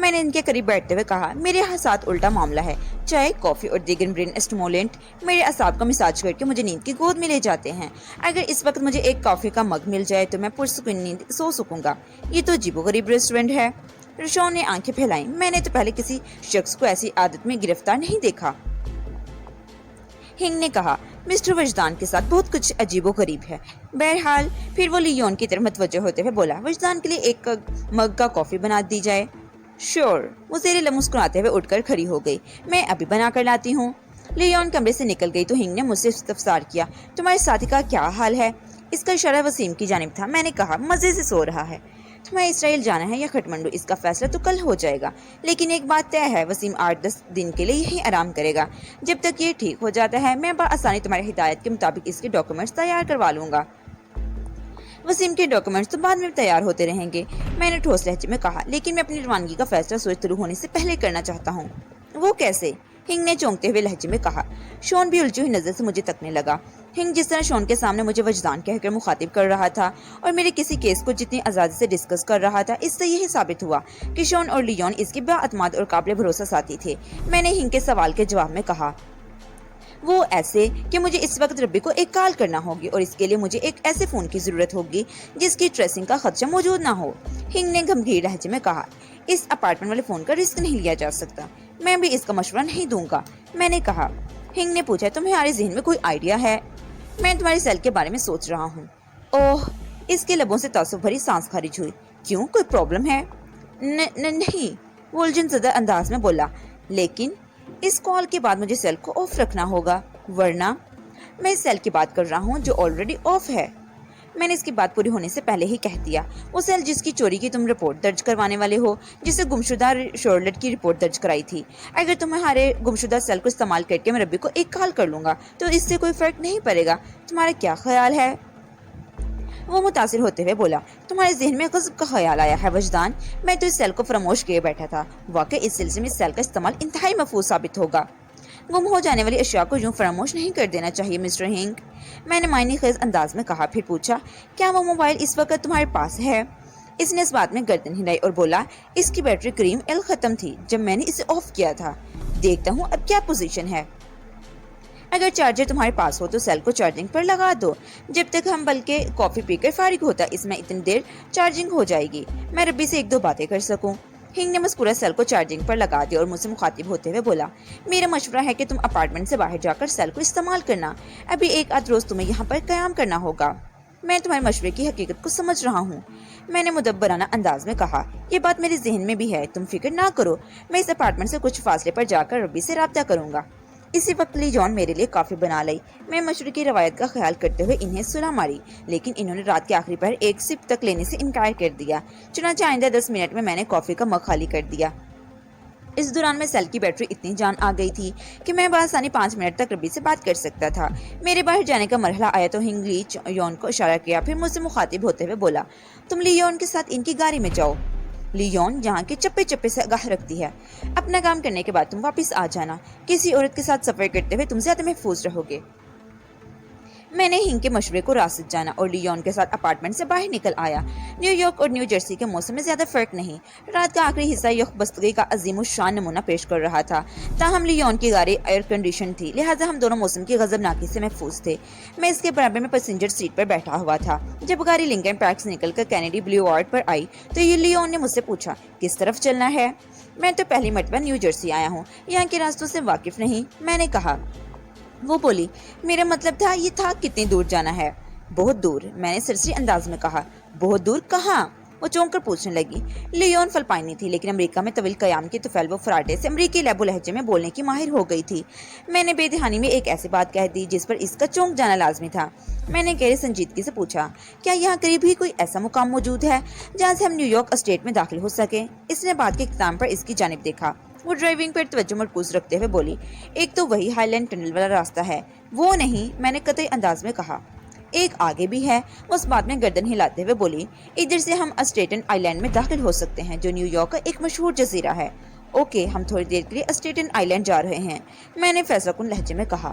میں نے ان کے قریب بیٹھتے ہوئے کہا میرے ساتھ الٹا معاملہ ہے. چائے، کافی اور دیگر برین اسٹیمولنٹ میرے اعصاب کا مساج کر کے مجھے نیند کی گود میں لے جاتے ہیں. اگر اس وقت مجھے ایک کافی کا مگ مل جائے تو میں پرسکون نیند سو سکوں گا. یہ تو عجیب و غریب ریسٹورینٹ ہے. شون نے آنکھیں پھیلائیں. میں نے تو پہلے کسی شخص کو ایسی عادت میں گرفتار نہیں دیکھا. ہنگ نے کہا مسٹر وجدان کے ساتھ بہت کچھ عجیب و غریب ہے. بہرحال پھر وہ لیون کی طرف متوجہ ہوتے ہوئے بولا وجدان کے لیے ایک مگ کا کافی بنا دی جائے. شور. وہ زیر لب مسکراتے ہوئے اٹھ کر کھڑی ہو گئی. میں ابھی بنا کر لاتی ہوں. لیون کمرے سے نکل گئی تو ہنگ نے مجھ سے استفسار کیا تمہارے ساتھی کا کیا حال ہے؟ اس کا اشارہ وسیم کی جانب تھا. میں نے کہا مزے سے سو رہا ہے. تمہیں اسرائیل جانا ہے یا کھٹمنڈو اس کا فیصلہ تو کل ہو جائے گا، لیکن ایک بات طے ہے وسیم 8-10 دن کے لیے یہیں آرام کرے گا. جب تک یہ ٹھیک ہو جاتا ہے میں بآسانی تمہاری ہدایت کے مطابق اس کے ڈاکومنٹس تیار کروا لوں گا. وسیم کے ڈاکومنٹس تو بعد میں تیار ہوتے رہیں گے، میں نے ٹھوس لہجے میں کہا، لیکن میں اپنی روانگی کا فیصلہ سوچ شروع ہونے سے پہلے کرنا چاہتا ہوں. وہ کیسے؟ ہنگ نے چونکتے ہوئے لہجے میں کہا. شون بھی الجھی ہوئی نظر سے مجھے تکنے لگا. ہنگ جس طرح شون کے سامنے مجھے وجدان کہہ کر مخاطب کر رہا تھا اور میرے کسی کیس کو جتنی آزادی سے ڈسکس کر رہا تھا، اس سے یہی ثابت ہوا کہ شون اور لیون اس کے بااعتماد اور قابل بھروسہ ساتھی تھے. میں نے ہنگ کے سوال کے جواب میں کہا وہ ایسے کہ مجھے اس وقت ربی کو ایک کال کرنا ہوگی اور اس کے لیے مجھے ایک ایسے فون کی ضرورت ہوگی جس کی ٹریسنگ کا خدشہ موجود نہ ہو. ہنگ نے گمگیر لہجے میں کہا اس اپارٹمنٹ والے فون کا رسک نہیں لیا جا سکتا. میں بھی اس کا مشورہ نہیں دوں گا. میں نے کہا. ہنگ نے پوچھا تمہارے ذہن میں کوئی آئیڈیا ہے؟ میں تمہارے سیل کے بارے میں سوچ رہا ہوں. اوہ. اس کے لبوں سے تعصب بھری سانس خارج ہوئی. کیوں، کوئی پرابلم ہے؟ نہیں، وہ الجھن زدہ انداز میں بولا. لیکن اس کال کے بعد مجھے سیل کو آف رکھنا ہوگا، ورنہ میں اس سیل کی بات کر رہا ہوں جو آلریڈی آف ہے. میں نے اس کی بات پوری ہونے سے پہلے ہی کہہ دیا. وہ سیل جس کی چوری کی تم رپورٹ درج کروانے والے ہو، جسے گمشدہ شارلٹ کی رپورٹ درج کرائی تھی. اگر تمہارے گمشدہ سیل کو استعمال کر کے میں ربی کو ایک کال کر لوں گا تو اس سے کوئی فرق نہیں پڑے گا. تمہارا کیا خیال ہے؟ وہ متاثر ہوتے ہوئے بولا. تمہارے ذہن میں غضب کا خیال آیا ہے وجدان. میں تو اس سیل کو فراموش کیے بیٹھا تھا. واقعی اس سلسلے میں اس سیل کا استعمال انتہائی محفوظ ثابت ہوگا. گم ہو جانے والی اشیاء کو یوں فراموش نہیں کر دینا چاہیے مسٹر ہنگ. میں نے معنی خیز انداز میں کہا. پھر پوچھا کیا وہ موبائل اس وقت تمہارے پاس ہے؟ اس نے اس بات میں گردن ہلائی اور بولا اس کی بیٹری کریم ایل ختم تھی جب میں نے اسے آف کیا تھا. دیکھتا ہوں اب کیا پوزیشن ہے. اگر چارجر تمہارے پاس ہو تو سیل کو چارجنگ پر لگا دو. جب تک ہم بلکہ کافی پی کر فارغ ہوتا اس میں اتنی دیر چارجنگ ہو جائے گی میں ربی سے 1-2 باتیں کر سکوں. ہنگ نے مذکورہ سیل کو چارجنگ پر لگا دیا اور مجھ سے مخاطب ہوتے ہوئے بولا میرا مشورہ ہے کہ تم اپارٹمنٹ سے باہر جا کر سیل کو استعمال کرنا. ابھی 1-8 روز تمہیں یہاں پر قیام کرنا ہوگا. میں تمہارے مشورے کی حقیقت کو سمجھ رہا ہوں. میں نے مدبرانہ انداز میں کہا. یہ بات میرے ذہن میں بھی ہے، تم فکر نہ کرو. میں اس اپارٹمنٹ سے کچھ فاصلے پر جا کر ربی سے رابطہ کروں گا. اسی وقت لی جان میرے لیے کافی بنا لائی. میں مشورے کی روایت کا خیال کرتے ہوئے انہیں صلاح ماری، لیکن انہوں نے رات کے آخری پہر ایک سپ تک لینے سے انکار کر دیا. چنانچہ آئندہ 10 منٹ میں نے کافی کا مگ خالی کر دیا. اس دوران میں سیل کی بیٹری اتنی جان آ گئی تھی کہ میں بآسانی 5 منٹ تک ربی سے بات کر سکتا تھا. میرے باہر جانے کا مرحلہ آیا تو ہنگ لی یون کو اشارہ کیا، پھر مجھ سے مخاطب ہوتے ہوئے بولا تم لی یون کے ساتھ ان کی گاڑی میں جاؤ. لیون جہاں کے چپے چپے سے آگاہ رکھتی ہے. اپنا کام کرنے کے بعد تم واپس آ جانا. کسی عورت کے ساتھ سفر کرتے ہوئے تم زیادہ محفوظ رہو گے. میں نے ہنگ کے مشورے کو راست جانا اور لیون کے ساتھ اپارٹمنٹ سے باہر نکل آیا. نیو یارک اور نیو جرسی کے موسم میں زیادہ فرق نہیں. رات کا آخری حصہ یخ بستگی کا عظیم الشان نمونہ پیش کر رہا تھا. تاہم لیون کی گاڑی ایئر کنڈیشن تھی، لہٰذا ہم دونوں موسم کی غضبناکی سے محفوظ تھے. میں اس کے برابر میں پیسنجر سیٹ پر بیٹھا ہوا تھا. جب گاڑی لنکن پارک سے نکل کر کینیڈی بلیوارڈ پر آئی تو لیون نے مجھ سے پوچھا کس طرف چلنا ہے. میں تو پہلی مرتبہ نیو جرسی آیا ہوں، یہاں کے راستوں سے واقف نہیں. میں نے کہا. وہ بولی میرا مطلب تھا یہ تھا کتنی دور جانا ہے؟ بہت دور. میں نے سرسری انداز میں کہا. بہت دور کہاں؟ وہ چونک کر پوچھنے لگی. لیون فلپائنی تھی لیکن امریکہ میں طویل قیام کی طفیل و فراٹے سے امریکی لہب و لہجے میں بولنے کی ماہر ہو گئی تھی. میں نے بے دہانی میں ایک ایسی بات کہہ دی جس پر اس کا چونک جانا لازمی تھا. میں نے گہری سنجیدگی سے پوچھا کیا یہاں قریب ہی کوئی ایسا مقام موجود ہے جہاں سے ہم نیو یارک اسٹیٹ میں داخل ہو سکیں؟ اس نے بات کے اختتام پر اس کی جانب دیکھا. وہ ڈرائیونگ پر توجہ مرکوز رکھتے ہوئے بولی ایک تو وہی ہائی لینڈ ٹنل والا راستہ ہے. وہ نہیں. میں نے قطعی انداز میں کہا. ایک آگے بھی ہے. اس بات میں گردن ہلاتے ہوئے بولی ادھر سے ہم اسٹیٹن آئی لینڈ میں داخل ہو سکتے ہیں جو نیو یارک کا ایک مشہور جزیرہ ہے. اوکے ہم تھوڑی دیر کے لیے اسٹیٹن آئی لینڈ جا رہے ہیں. میں نے فیصلہ کن لہجے میں کہا.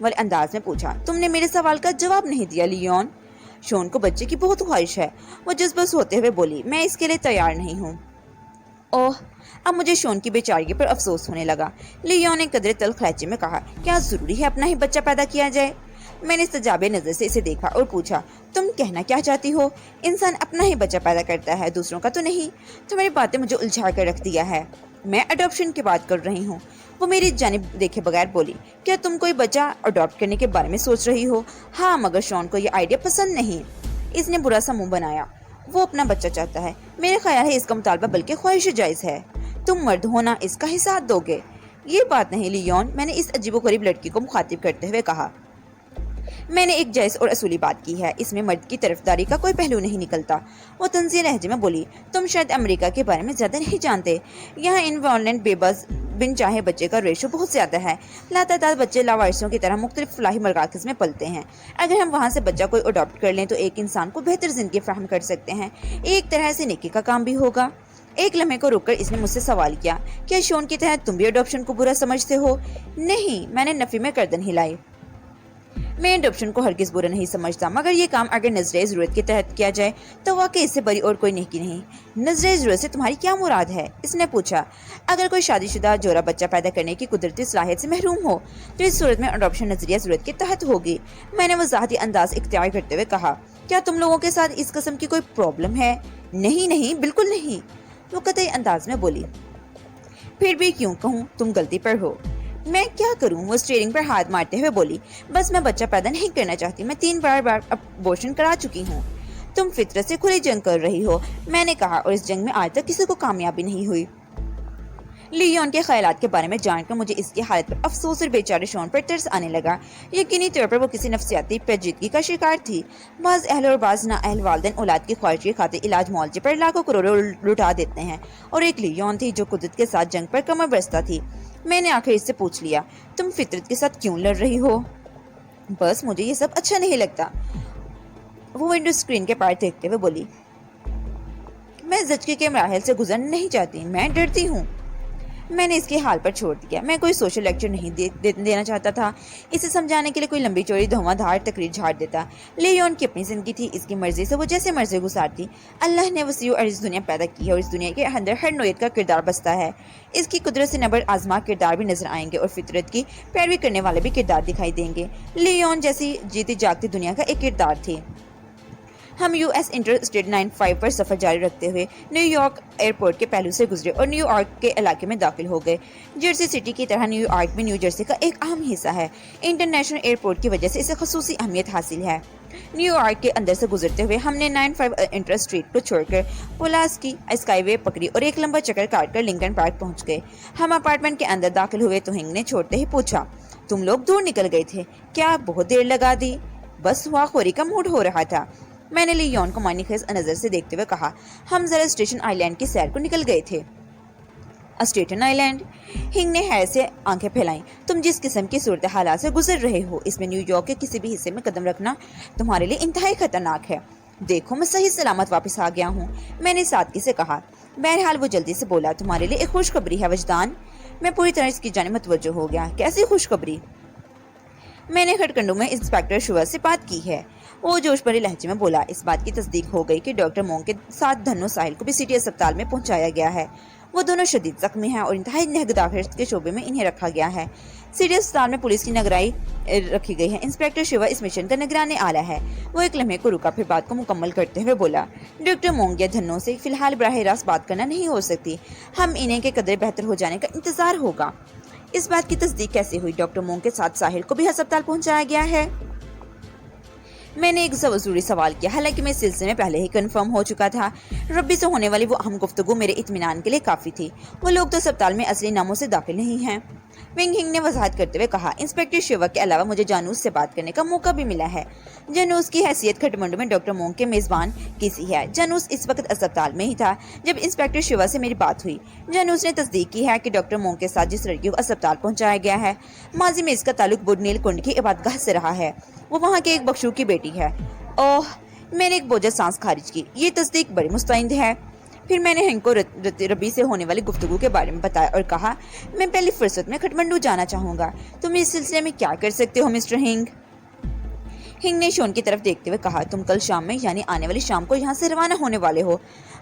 والے انداز میں پوچھا۔ تم نے میرے سوال کا جواب نہیں دیا لیون۔ شون کو بچے کی بہت خواہش ہے، وہ جذبس ہوتے ہوئے بولی۔ میں اس کے لیے تیار نہیں ہوں۔ اوہ، اب مجھے شون کی بیچارگی پر افسوس ہونے لگا۔ لیون نے قدرے تلخ لہجے میں کہا، کیا ضروری ہے اپنا ہی بچہ پیدا کیا جائے؟ میں نے استجاب نظر سے اسے دیکھا اور پوچھا، تم کہنا کیا چاہتی ہو؟ انسان اپنا ہی بچہ پیدا کرتا ہے، دوسروں کا تو نہیں۔ تمہاری باتیں مجھے الجھا کر رکھ دیا ہے۔ میں اڈاپشن کی بات کر رہی ہوں۔ وہ میری جانب دیکھے بغیر بولی، کیا تم کوئی بچہ اڈاپٹ کرنے کے بارے میں سوچ رہی ہو؟ ہاں، مگر شون کو یہ آئیڈیا پسند نہیں۔ اس نے برا سا منہ بنایا۔ وہ اپنا بچہ چاہتا ہے، میرے خیال ہے اس کا مطالبہ بلکہ خواہش جائز ہے۔ تم مرد ہونا اس کا ہی ساتھ دو گے؟ یہ بات نہیں لیون، میں نے اس عجیب و غریب لڑکی کو مخاطب کرتے ہوئے کہا۔ میں نے ایک جائز اور اصولی بات کی ہے، اس میں مرد کی طرفداری کا کوئی پہلو نہیں نکلتا۔ وہ طنزیہ لہجے میں بولی، تم شاید امریکہ کے بارے میں زیادہ نہیں جانتے۔ یہاں انوالنٹ بے بس بن چاہے بچے کا ریشو بہت زیادہ ہے۔ لاتعداد بچے لاوارثوں کی طرح مختلف فلاحی مراکز میں پلتے ہیں۔ اگر ہم وہاں سے بچہ کوئی اڈاپٹ کر لیں تو ایک انسان کو بہتر زندگی فراہم کر سکتے ہیں، ایک طرح سے نیکی کا کام بھی ہوگا۔ ایک لمحے کو رک کر اس نے مجھ سے سوال کیا، کیا شون کی طرح تم بھی اڈاپشن کو برا سمجھتے ہو؟ نہیں، میں نے نفی میں گردن ہلائی۔ میں اڈاپشن کو ہرگز برا نہیں سمجھتا، مگر یہ کام اگر نظریہ ضرورت کے تحت کیا جائے تو واقعی اس سے بری اور کوئی نیکی نہیں۔ نظریہ ضرورت سے تمہاری کیا مراد ہے؟ اس نے پوچھا۔ اگر کوئی شادی شدہ جوڑا بچہ پیدا کرنے کی قدرتی صلاحیت سے محروم ہو تو اس صورت میں اڈاپشن نظریہ ضرورت کے تحت ہوگی۔ میں نے وضاحتی انداز اختیار کرتے ہوئے کہا، کیا تم لوگوں کے ساتھ اس قسم کی کوئی پرابلم ہے؟ نہیں، بالکل نہیں، وہ قطعی انداز میں بولی۔ پھر بھی کیوں کہوں، تم غلطی پر ہو۔ میں کیا کروں؟ وہ اسٹیئرنگ پر ہاتھ مارتے ہوئے بولی، بس میں بچہ پیدا نہیں کرنا چاہتی، میں 3 بار ابورشن کرا چکی ہوں۔ تم فطرت سے کھلی جنگ کر رہی ہو، میں نے کہا، اور اس جنگ میں آج تک کسی کو کامیابی نہیں ہوئی۔ لیون کے خیالات کے بارے میں جان کر مجھے اس کی حالت پر افسوس اور بیچارے شون پر ترس آنے لگا۔ یقینی طور پر وہ کسی نفسیاتی پیچیدگی کا شکار تھی۔ بعض اہل اور بعض نااہل والدین اولاد کی خواہش کی خاطر علاج معالجے پر لاکھوں کروڑوں لٹا دیتے ہیں، اور ایک لیون تھی جو قدرت کے ساتھ جنگ پر کمر بستہ تھی۔ میں نے آخر اس سے پوچھ لیا، تم فطرت کے ساتھ کیوں لڑ رہی ہو؟ بس مجھے یہ سب اچھا نہیں لگتا، وہ ونڈو اسکرین کے پار دیکھتے ہوئے بولی۔ میں زچگی کے مراحل سے گزرنا نہیں چاہتی، میں ڈرتی ہوں۔ میں نے اس کے حال پر چھوڑ دیا۔ میں کوئی سوشل لیکچر نہیں دینا چاہتا تھا، اسے سمجھانے کے لیے کوئی لمبی چوڑی دھواں دھار تقریر جھاڑ دیتا۔ لیون کی اپنی زندگی تھی، اس کی مرضی سے وہ جیسے مرضی گزارتی۔ اللہ نے وسیع عرض دنیا پیدا کی ہے اور اس دنیا کے اندر ہر نوعیت کا کردار بستا ہے۔ اس کی قدرت سے نبرد آزما کردار بھی نظر آئیں گے اور فطرت کی پیروی کرنے والے بھی کردار دکھائی دیں گے۔ لیون جیسی جیتی جاگتی دنیا کا ایک کردار تھی۔ ہم یو ایس انٹر اسٹیٹ 95 پر سفر جاری رکھتے ہوئے نیو یارک ایئرپورٹ کے پہلو سے گزرے اور نیو یارک کے علاقے میں داخل ہو گئے۔ جرسی سٹی کی طرح نیو یارک بھی نیو جرسی کا ایک اہم حصہ ہے۔ انٹرنیشنل ایئرپورٹ کی وجہ سے اسے خصوصی اہمیت حاصل ہے۔ نیو یارک کے اندر سے گزرتے ہوئے ہم نے 95 انٹر اسٹریٹ کو چھوڑ کر پولاسکی اسکائی وے پکڑی اور ایک لمبا چکر کاٹ کر لنکن پارک پہنچ گئے۔ ہم اپارٹمنٹ کے اندر داخل ہوئے تو ہنگ نے چھوڑتے ہی پوچھا، تم لوگ دور نکل گئے تھے کیا؟ بہت دیر لگا دی؟ بس ہوا خوری کا موڈ ہو رہا تھا، میں نے لیون کو معنی خیز نظر سے دیکھتے ہوئے کہا۔ ہم ذرا اسٹیشن آئی لینڈ کی سیر کو نکل گئے تھے۔ اسٹیٹن آئی لینڈ؟ ہنگ نے حیرت سے آنکھیں پھیلائیں۔ تم جس قسم کی صورتحالات سے گزر رہے ہو، اس میں نیو یارک کے کسی بھی حصے میں قدم رکھنا تمہارے لیے انتہائی خطرناک ہے۔ دیکھو میں صحیح سلامت واپس آ گیا ہوں، میں نے سادگی سے کہا۔ بہرحال وہ جلدی سے بولا، تمہارے لیے ایک خوشخبری ہے وجدان۔ میں پوری طرح اس کی جانب متوجہ ہو گیا۔ کیسی خوشخبری؟ میں نے کھٹکنڈوں میں انسپکٹر شوہر سے بات کی ہے، وہ جوش بھرے لہجے میں بولا۔ اس بات کی تصدیق ہو گئی کہ ڈاکٹر مونگ کے ساتھ دھنو ساحل کو بھی سٹی اسپتال میں پہنچایا گیا ہے۔ وہ دونوں شدید زخمی ہیں اور انتہائی نگہداشت کے شعبے میں انہیں رکھا گیا ہے۔ سٹی اسپتال میں پولیس کی نگرائی رکھی گئی ہے۔ انسپکٹر شیوا اس مشن کا نگران اعلیٰ ہے۔ وہ ایک لمحے کو رکا، پھر بات کو مکمل کرتے ہوئے بولا، ڈاکٹر مونگ یا دھنو سے فی الحال براہ راست بات کرنا نہیں ہو سکتی، ہم انہیں کے قدر بہتر ہو جانے کا انتظار ہوگا۔ اس بات کی تصدیق کیسے ہوئی؟ ڈاکٹر مونگ کے ساتھ ساحل کو بھی ہسپتال پہنچایا گیا ہے؟ میں نے ایک ضروری سوال کیا، حالانکہ میں اس سلسلے میں پہلے ہی کنفرم ہو چکا تھا۔ ربی سے ہونے والی وہ اہم گفتگو میرے اطمینان کے لیے کافی تھی۔ وہ لوگ تو اسپتال میں اصلی ناموں سے داخل نہیں ہیں، ونگ ہنگ نے وضاحت کرتے ہوئے کہا۔ انسپکٹر شیوا کے علاوہ مجھے جانوس سے بات کرنے کا موقع بھی ملا ہے۔ جانوس کی حیثیت کھٹمنڈو میں ڈاکٹر مونگ کے میزبان کسی ہے۔ جانوس اس وقت اسپتال میں ہی تھا جب انسپکٹر شیوا سے میری بات ہوئی۔ جانوس نے تصدیق کی ہے کہ ڈاکٹر مونگ کے ساتھ جس لڑکی کو اسپتال پہنچایا گیا ہے، ماضی میں اس کا تعلق بدھ نیل کنڈ کی عبادتگاہ سے رہا ہے۔ وہ وہاں کے ایک بخشو کی بیٹی ہے۔ اوہ، میں نے ایک بوجھل سانس خارج کی۔ یہ تصدیق بڑی مستعد ہے۔ پھر میں نے ہنگ کو ربی سے ہونے والی گفتگو کے بارے میں بتایا اور کہا میں پہلی فرصت میں کھٹمنڈو جانا چاہوں گا. تم اس سلسلے میں کیا کر سکتے ہو مسٹر ہنگ؟ ہنگ نے شون کی طرف دیکھتے ہوئے کہا تم کل شام میں یعنی آنے والی شام کو یہاں سے روانہ ہونے والے ہو.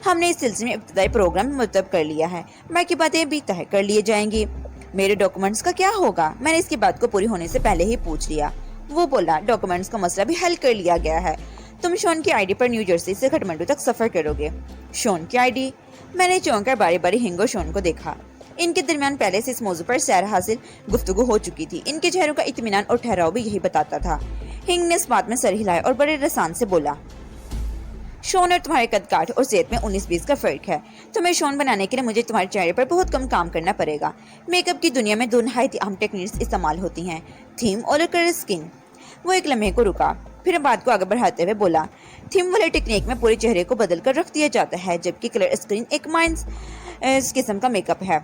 ہم نے اس سلسلے میں ابتدائی پروگرام مرتب کر لیا ہے. باقی باتیں بھی طے کر لیے جائیں گی. میرے ڈاکومنٹس کا کیا ہوگا؟ میں نے اس کی بات کو پوری ہونے سے پہلے ہی پوچھ لیا. وہ بولا ڈاکومنٹس کا مسئلہ بھی حل کر لیا گیا ہے. تم شون کی I D per new Jersey سے کھٹمنڈو تک سفر کرو گے. شون کی آئی ڈی؟ میں نے چونک کر باری باری ہنگ اور شون کو دیکھا. ان کے درمیان پہلے سے اس موضوع پر سیر حاصل گفتگو ہو چکی تھی. ان کے چہروں کا اطمینان اور ٹھہراؤ بھی یہی بتاتا تھا. ہنگ نے اس بات میں سر ہلایا اور بڑے رسان سے بولا شون اور تمہارے قد کاٹ اور صحت میں 19-20 کا فرق ہے. تمہیں شون بنانے کے لیے مجھے تمہارے چہرے پر بہت کم کام کرنا پڑے گا. میک اپ کی دنیا میں دو نہایت اہم ٹیکنیکس استعمال ہوتی ہیں، تھیم اور کلر اسکن. وہ ایک لمحے کو رکا، پھر بات کو آگے بڑھاتے ہوئے بولا تھیم والے ٹیکنیک میں پورے چہرے کو بدل کر رکھ دیا جاتا ہے، جبکہ کلر اسکن ایک مائنس قسم کا میک اپ ہے.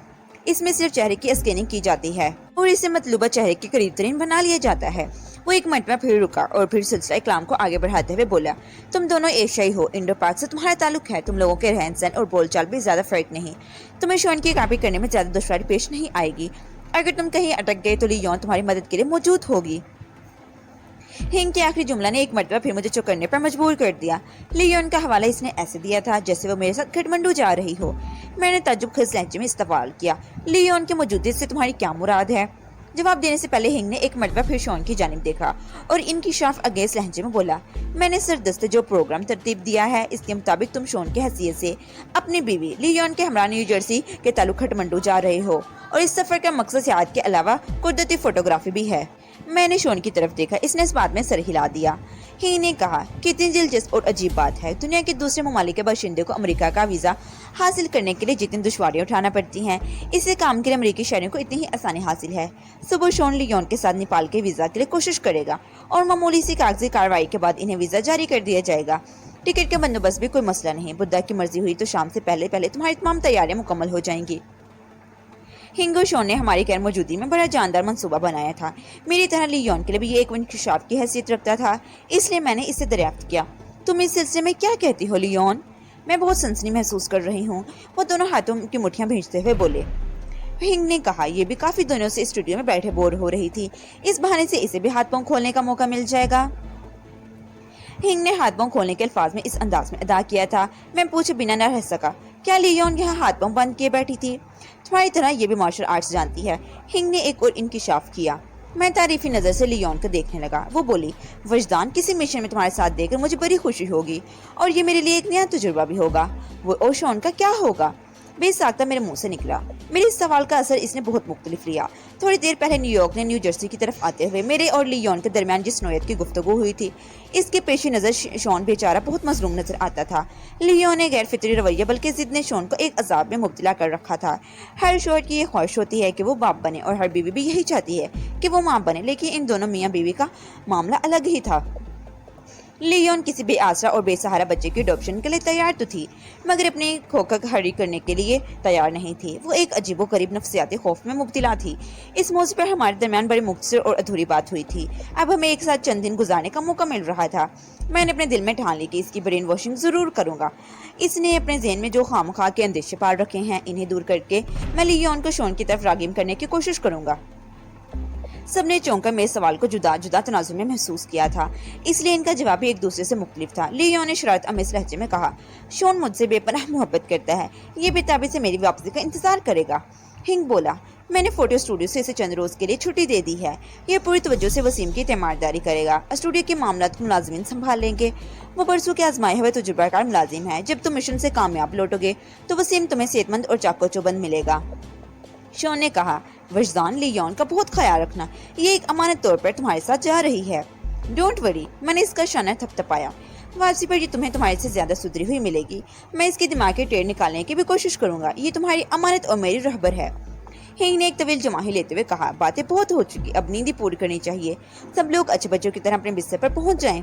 اس میں صرف چہرے کی اسکیننگ کی جاتی ہے اور اسے مطلوبہ چہرے کے قریب ترین بنا لیا جاتا ہے. وہ ایک مرتبہ پھر رکا اور پھر سلسلہ کلام کو آگے بڑھاتے ہوئے بولا تم دونوں ایشیائی ہو، انڈو پاک سے تمہارا تعلق ہے. تم لوگوں کے رہن سہن اور بول چال بھی زیادہ فرق نہیں. تمہیں شون کی کاپی کرنے میں زیادہ دشواری پیش نہیں آئے گی. اگر تم کہیں اٹک گئے تو لیون تمہاری مدد کے لیے موجود ہوگی. ہنگ کے آخری جملہ نے ایک مرتبہ پھر مجھے چپ کرنے پر مجبور کر دیا. لیون کا حوالہ اس نے ایسے دیا تھا جیسے وہ میرے ساتھ کھٹمنڈو جا رہی ہو. میں نے تعجب خیز لہجے میں استفال کیا لیون کے موجودگی سے تمہاری کیا مراد ہے؟ جواب دینے سے پہلے ہنگ نے ایک مرتبہ پھر شون کی جانب دیکھا اور انکشاف انگیز لہجے میں بولا میں نے سردستے جو پروگرام ترتیب دیا ہے اس کے مطابق تم شون کی حیثیت سے اپنی بیوی لیون کے ہمراہ نیو جرسی کے تعلق کھٹمنڈو جا رہے ہو اور اس سفر کا مقصد سیاحت کے علاوہ قدرتی فوٹوگرافی بھی ہے. میں نے شون کی طرف دیکھا. اس نے اس بات میں سر ہلا دیا. ہی نے کہا کتنی دلچسپ اور عجیب بات ہے. دنیا کے دوسرے ممالک کے باشندے کو امریکہ کا ویزا حاصل کرنے کے لیے جتنی دشواریاں اٹھانا پڑتی ہیں اسے کام کے لیے امریکی شہریوں کو اتنی ہی آسانی حاصل ہے. صبح شون لیون کے ساتھ نیپال کے ویزا کے لیے کوشش کرے گا اور معمولی سی کاغذی کارروائی کے بعد انہیں ویزا جاری کر دیا جائے گا. ٹکٹ کا بندوبست بھی کوئی مسئلہ نہیں. بدھا کی مرضی ہوئی تو شام سے پہلے تمہاری تمام تیاریاں مکمل ہو جائیں گی. ہنگ اور شون نے ہماری غیر موجودگی میں بڑا جاندار منصوبہ بنایا تھا. میری طرح لیون کے لیے بھی یہ ایک انکشاف کی حیثیت رکھتا تھا، اس لیے میں نے اسے دریافت کیا. تم اس سلسلے میں کیا کہتی ہو لیون؟ میں بہت سنسنی محسوس کر رہی ہوں. وہ دونوں ہاتھوں کی مٹھیاں بھیجتے ہوئے بولے. ہنگ نے کہا یہ بھی کافی دنوں سے اسٹوڈیو میں بیٹھے بور ہو رہی تھی، اس بہانے سے اسے بھی ہاتھ پاؤں کھولنے کا موقع مل جائے گا. ہنگ نے ہاتھ پاؤں کھولنے کے الفاظ میں اس انداز میں ادا کیا تھا میں پوچھے بنا نہ رہ سکا کیا لیون یہاں ہاتھ پاؤں بند کیے بیٹھی تھی؟ تمہاری طرح یہ بھی مارشل آرٹس جانتی ہے. ہنگ نے ایک اور انکشاف کیا. میں تعریفی نظر سے لیون کو دیکھنے لگا. وہ بولی وجدان کسی مشن میں تمہارے ساتھ دیکھ کر مجھے بڑی خوشی ہوگی اور یہ میرے لیے ایک نیا تجربہ بھی ہوگا. وہ اور شون کا کیا ہوگا؟ بے ساختہ میرے منہ سے نکلا. میرے اس سوال کا اثر اس نے بہت مختلف لیا. تھوڑی دیر پہلے نیو یارک نے نیو جرسی کی طرف آتے ہوئے میرے اور لیون کے درمیان جس نوعیت کی گفتگو ہوئی تھی اس کے پیش نظر شون بیچارہ بہت مظلوم نظر آتا تھا. لیون نے غیر فطری رویہ بلکہ ضد نے شون کو ایک عذاب میں مبتلا کر رکھا تھا. ہر شوہر کی یہ خواہش ہوتی ہے کہ وہ باپ بنے اور ہر بیوی بھی یہی چاہتی ہے کہ وہ ماں بنے، لیکن ان دونوں میاں بیوی کا معاملہ الگ ہی تھا. لیون کسی بے آسرا اور بے سہارا بچے کی اڈاپشن کے لیے تیار تو تھی مگر اپنی کھوکھا ہری کرنے کے لیے تیار نہیں تھی. وہ ایک عجیب و غریب نفسیاتی خوف میں مبتلا تھی. اس موضوع پر ہمارے درمیان بڑی مختصر اور ادھوری بات ہوئی تھی. اب ہمیں ایک ساتھ چند دن گزارنے کا موقع مل رہا تھا. میں نے اپنے دل میں ٹھان لی کہ اس کی برین واشنگ ضرور کروں گا. اس نے اپنے ذہن میں جو خواہ کے اندیشے پال رکھے ہیں انہیں دور کر کے میں لیون کو شون کی طرف راغب کرنے کی کوشش کروں گا. سب نے چونکا میرے سوال کو جدا جدا تناظر میں محسوس کیا تھا، اس لیے ان کا جواب بھی ایک دوسرے سے مختلف تھا. لیون نے شرارت امیز لہجے میں کہا شون مجھ سے بے پناہ محبت کرتا ہے، یہ بے تابی سے میری واپسی کا انتظار کرے گا. ہنگ بولا میں نے فوٹو اسٹوڈیو سے اسے چند روز کے لیے چھٹی دے دی ہے. یہ پوری توجہ سے وسیم کی تیمارداری کرے گا. اسٹوڈیو کے معاملات کو ملازمین سنبھال لیں گے. وہ برسوں کے آزمائے ہوئے تجربہ کار ملازم ہے. جب تم مشن سے کامیاب لوٹو گے تو وسیم تمہیں صحت مند اور چاقو چوبند ملے گا. شون نے کہا وجدان لیون کا بہت خیال رکھنا، یہ ایک امانت طور پر تمہارے ساتھ جا رہی ہے. Don't worry. میں نے اس کا شانہ تھپ تھپایا. واپسی پر یہ تمہیں تمہارے سے زیادہ سدھری ہوئی ملے گی. میں اس کے دماغ کے ٹیڑھ نکالنے کی بھی کوشش کروں گا. یہ تمہاری امانت اور میری رہبر ہے. ہنگ نے ایک طویل جماہی لیتے ہوئے کہا باتیں بہت ہو چکی، اب نیندی پوری کرنی چاہیے. سب لوگ اچھے بچوں کی طرح اپنے بستر پر پہنچ جائیں.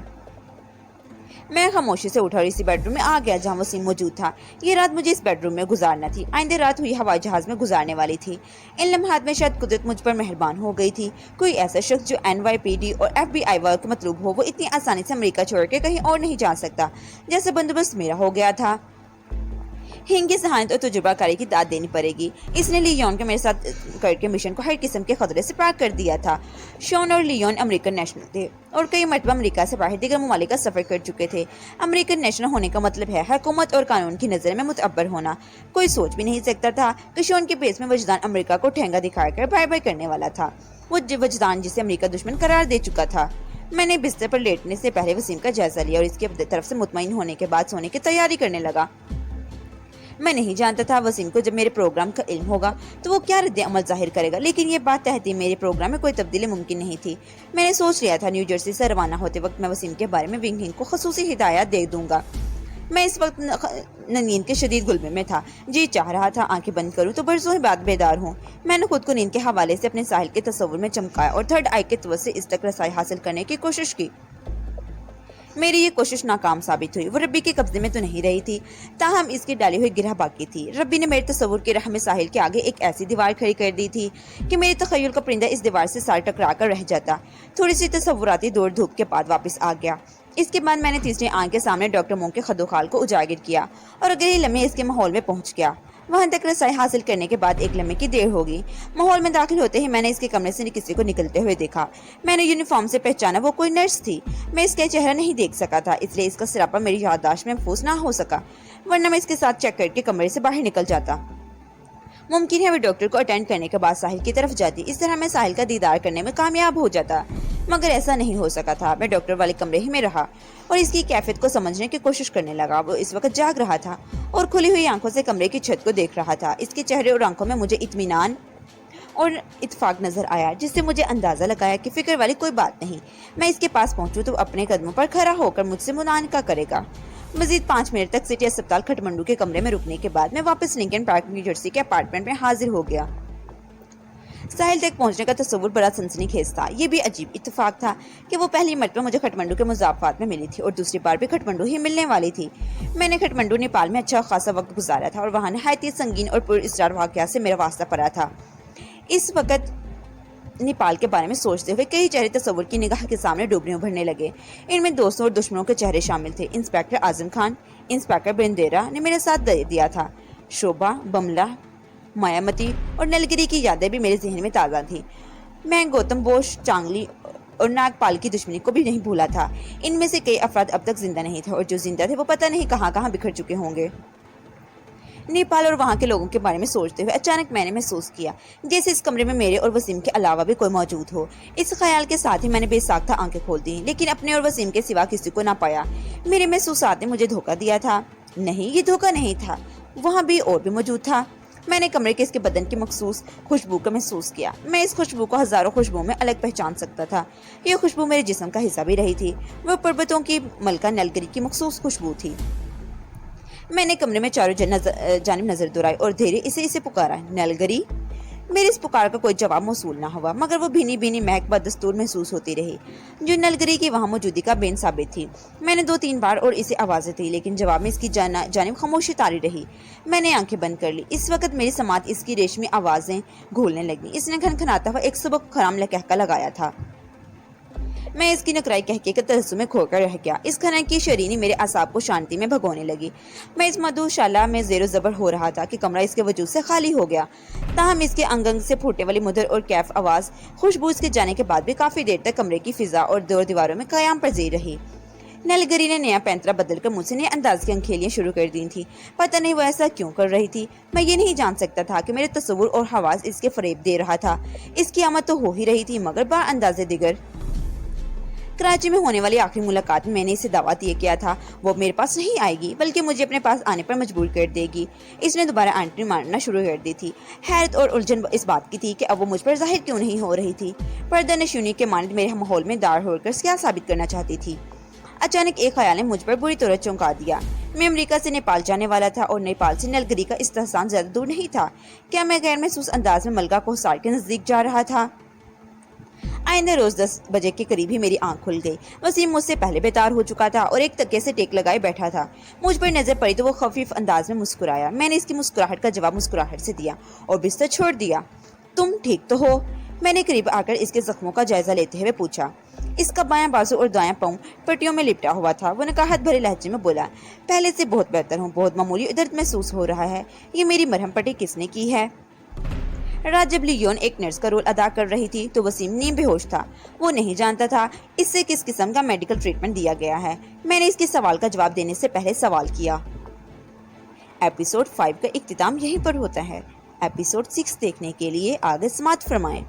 میں خاموشی سے اٹھا اور اسی بیڈ روم میں آ گیا جہاں وسیم موجود تھا. یہ رات مجھے اس بیڈ روم میں گزارنا تھی. آئندہ رات ہوئی ہوائی جہاز میں گزارنے والی تھی. ان لمحات میں شاید قدرت مجھ پر مہربان ہو گئی تھی. کوئی ایسا شخص جو NYPD اور FBI ورک مطلوب ہو وہ اتنی آسانی سے امریکہ چھوڑ کے کہیں اور نہیں جا سکتا جیسا بندوبست میرا ہو گیا تھا. ہنگ کی ذہانت اور تجربہ کاری کی داد دینی پڑے گی۔ اس نے لیون کے میرے ساتھ کر کے مشن کو ہر قسم کے خطرے سے پاک کر دیا تھا۔ شون اور لیون امریکن نیشنل تھے اور کئی مرتبہ امریکہ سے باہر دیگر ممالک کا سفر کر چکے تھے۔ امریکن نیشنل ہونے کا مطلب ہے حکومت اور قانون کی نظر میں معتبر ہونا۔ کوئی سوچ بھی نہیں سکتا تھا کہ شون کے بیس میں وجدان امریکہ کو ٹھینگا دکھا کر بائے بائے کرنے والا تھا، وہ وجدان جسے امریکہ دشمن قرار دے چکا تھا۔ میں نے بستر پر لیٹنے سے پہلے وسیم کا جائزہ لیا اور اس کی طرف سے مطمئن ہونے کے بعد سونے کی تیاری کرنے لگا۔ میں نہیں جانتا تھا وسیم کو جب میرے پروگرام کا علم ہوگا تو وہ کیا رد عمل ظاہر کرے گا، لیکن یہ بات تحت میرے پروگرام میں کوئی تبدیلی ممکن نہیں تھی۔ میں نے سوچ لیا تھا نیو جرسی سے روانہ ہوتے وقت میں وسیم کے بارے میں ونگ ہنگ کو خصوصی ہدایات دے دوں گا۔ میں اس وقت نیند کے شدید غلبے میں تھا، جی چاہ رہا تھا آنکھیں بند کروں تو برسوں بعد بیدار ہوں۔ میں نے خود کو نیند کے حوالے سے اپنے ساحل کے تصور میں چمکایا اور تھرڈ آئی کے توسط سے اس تک رسائی حاصل کرنے کی کوشش کی۔ میری یہ کوشش ناکام ثابت ہوئی۔ وہ ربی کے قبضے میں تو نہیں رہی تھی، تاہم اس کی ڈالی ہوئی گرہ باقی تھی۔ ربی نے میرے تصور کے رحم ساحل کے آگے ایک ایسی دیوار کھڑی کر دی تھی کہ میرے تخیل کا پرندہ اس دیوار سے سار ٹکرا کر رہ جاتا۔ تھوڑی سی تصوراتی دوڑ دھوپ کے بعد واپس آ گیا۔ اس کے بعد میں نے تیسری آنکھ کے سامنے ڈاکٹر مونگ کے خد و خال کو اجاگر کیا اور اگلے لمحے اس کے ماحول میں پہنچ گیا۔ وہاں تک رسائی حاصل کرنے کے بعد ایک لمحے کی دیر ہوگی۔ ماحول میں داخل ہوتے ہی میں نے اس کے کمرے سے کسی کو نکلتے ہوئے دیکھا۔ میں نے یونیفارم سے پہچانا وہ کوئی نرس تھی۔ میں اس کا چہرہ نہیں دیکھ سکا تھا، اس لیے اس کا سراپا میری یادداشت میں محفوظ نہ ہو سکا، ورنہ میں اس کے ساتھ چیک کر کے کمرے سے باہر نکل جاتا۔ ممکن ہے وہ ڈاکٹر کو اٹینڈ کرنے کے بعد ساحل کی طرف جاتی، اس طرح میں ساحل کا دیدار کرنے میں کامیاب ہو جاتا، مگر ایسا نہیں ہو سکا تھا۔ میں ڈاکٹر والے کمرے ہی میں رہا اور اس کی کیفیت کو سمجھنے کی کوشش کرنے لگا۔ وہ اس وقت جاگ رہا تھا اور کھلی ہوئی آنکھوں سے کمرے کی چھت کو دیکھ رہا تھا۔ اس کے چہرے اور آنکھوں میں مجھے اطمینان اور اتفاق نظر آیا، جس سے مجھے اندازہ لگایا کہ فکر والی کوئی بات نہیں۔ میں اس کے پاس پہنچوں تو اپنے قدموں پر کھڑا ہو کر مجھ سے منانقہ کرے گا۔ مزید 5 منٹ تک سٹی اسپتال کھٹمنڈو کے کمرے میں رکنے کے بعد میں واپس لنکن پارک نیو جرسی کے اپارٹمنٹ میں حاضر ہو گیا۔ ساحل تک پہنچنے کا تصور بڑا سنسنی خیز تھا۔ یہ بھی عجیب اتفاق تھا کہ وہ پہلی مرتبہ مجھے کھٹمنڈو کے مضافات میں ملی تھی اور دوسری بار بھی کھٹمنڈو ہی ملنے والی تھی۔ میں نے کھٹمنڈو نیپال میں اچھا خاصا وقت گزارا تھا اور وہاں نہایت ہی سنگین اور پر اسرار واقعات سے میرا واسطہ پڑا تھا۔ اس وقت نیپال کے بارے میں سوچتے ہوئے کئی چہرے تصور کی نگاہ کے سامنے ڈوبنے ابھرنے لگے۔ ان میں دوستوں اور دشمنوں کے چہرے شامل تھے۔ انسپیکٹر اعظم خان، انسپیکٹر بریندیرا نے میرے ساتھ دیا تھا۔ شوبھا، بملہ، مایامتی اور نلگری کی یادیں بھی میرے ذہن میں تازہ تھیں۔ میں گوتم بوش، چانگلی اور ناگپال کی دشمنی کو بھی نہیں بھولا تھا۔ ان میں سے کئی افراد اب تک زندہ نہیں تھے اور جو زندہ تھے وہ پتہ نہیں کہاں کہاں بکھر چکے ہوں گے۔ نیپال اور وہاں کے لوگوں کے بارے میں سوچتے ہوئے اچانک میں نے محسوس کیا جیسے اس کمرے میں میرے اور وسیم کے علاوہ بھی کوئی موجود ہو۔ اس خیال کے ساتھ ہی میں نے بے ساختہ آنکھیں کھول دیں، لیکن اپنے اور وسیم کے سوا کسی کو نہ پایا۔ میرے محسوسات نے مجھے دھوکہ دیا تھا۔ نہیں، یہ دھوکہ نہیں تھا، وہاں بھی اور بھی موجود تھا۔ میں نے کمرے کے اس کے بدن کی مخصوص خوشبو کو محسوس کیا۔ میں اس خوشبو کو ہزاروں خوشبوؤں میں الگ پہچان سکتا تھا۔ یہ خوشبو میرے جسم کا حصہ بھی رہی تھی۔ وہ پربتوں کی ملکہ نلگری کی مخصوص خوشبو تھی۔ میں نے کمرے میں چاروں جانب نظر دوڑائی اور دھیرے اسے پکارا، نلگری۔ میرے اس پکار کا کوئی جواب موصول نہ ہوا، مگر وہ بھینی بھینی مہک بدستور محسوس ہوتی رہی جو نلگری کی وہاں موجودگی کا بین ثابت تھی۔ میں نے 2-3 بار اور اسے آوازیں دی، لیکن جواب میں اس کی جانب خاموشی طاری رہی۔ میں نے آنکھیں بند کر لی۔ اس وقت میری سماعت اس کی ریشمی آوازیں گھولنے لگیں۔ اس نے کھنکھناتا ہوا ایک سبک خرام لہجہ لگایا تھا۔ میں اس کی نکرائی کہکے کے تجسم میں کھو کر رہ گیا۔ اس کھنک کی شرینی میرے اعصاب کو شانتی میں بھگونے لگی۔ میں اس مدھوشالہ میں زیر و زبر ہو رہا تھا کہ کمرہ اس کے وجود سے خالی ہو گیا، تاہم اس کے انگ انگ سے پھوٹنے والی مدھر اور کیف آواز خوشبو اس کے جانے کے بعد بھی کافی دیر تک کمرے کی فضا اور دور دیواروں میں قیام پذیر رہی۔ نلگری نے نیا پینترا بدل کر مجھ سے نئے انداز کی انکھیلیاں شروع کر دی تھیں۔ پتہ نہیں وہ ایسا کیوں کر رہی تھی۔ میں یہ نہیں جان سکتا تھا کہ میرے تصور اور حواس اس کے فریب دے رہا تھا۔ اس کی آمد تو ہو ہی رہی تھی، مگر با اندازے دیگر کراچی میں ہونے والی آخری ملاقات میں نے اسے دعوت یہ کیا تھا وہ میرے پاس نہیں آئے گی، بلکہ مجھے اپنے پاس آنے پر مجبور کر دے گی۔ اس نے دوبارہ انٹری مارنا شروع کر دی تھی۔ حیرت اور الجھن اس بات کی تھی کہ اب وہ مجھ پر ظاہر کیوں نہیں ہو رہی تھی۔ پردہ نشونی کے مانند میرے ماحول میں دار ہو کر کیا ثابت کرنا چاہتی تھی۔ اچانک ایک خیال نے مجھ پر بری طرح چونکا دیا۔ میں امریکہ سے نیپال جانے والا تھا اور نیپال سے نلگری کا استحسان زیادہ دور نہیں تھا۔ کیا میں غیر محسوس انداز میں ملکہ کوہسار کے نزدیک جا رہا تھا؟ آئندہ روز 10 بجے کے قریب ہی میری آنکھ کھل گئی۔ وسیم مجھ سے پہلے بیدار ہو چکا تھا اور ایک تکیے سے ٹیک لگائے بیٹھا تھا۔ مجھ پر نظر پڑی تو وہ خفیف انداز میں مسکرایا۔ میں نے اس کی مسکراہٹ کا جواب مسکراہٹ سے دیا اور بستر چھوڑ دیا۔ تم ٹھیک تو ہو؟ میں نے قریب آ کر اس کے زخموں کا جائزہ لیتے ہوئے پوچھا۔ اس کا بایاں بازو اور دایاں پاؤں پٹیوں میں لپٹا ہوا تھا۔ وہ نکاہت بھرے لہجے میں بولا، پہلے سے بہت بہتر ہوں، بہت معمولی درد محسوس ہو رہا ہے۔ یہ میری مرہم پٹی کس نے کی ہے؟ رات جب لیون ایک نرس کا رول ادا کر رہی تھی تو وسیم نیم بے ہوش تھا۔ وہ نہیں جانتا تھا اس سے کس قسم کا میڈیکل ٹریٹمنٹ دیا گیا ہے۔ میں نے اس کے سوال کا جواب دینے سے پہلے سوال کیا۔ ایپیسوڈ 5 کا اختتام یہیں پر ہوتا ہے۔ ایپیسوڈ 6 دیکھنے کے لیے آگے سماعت فرمائیں۔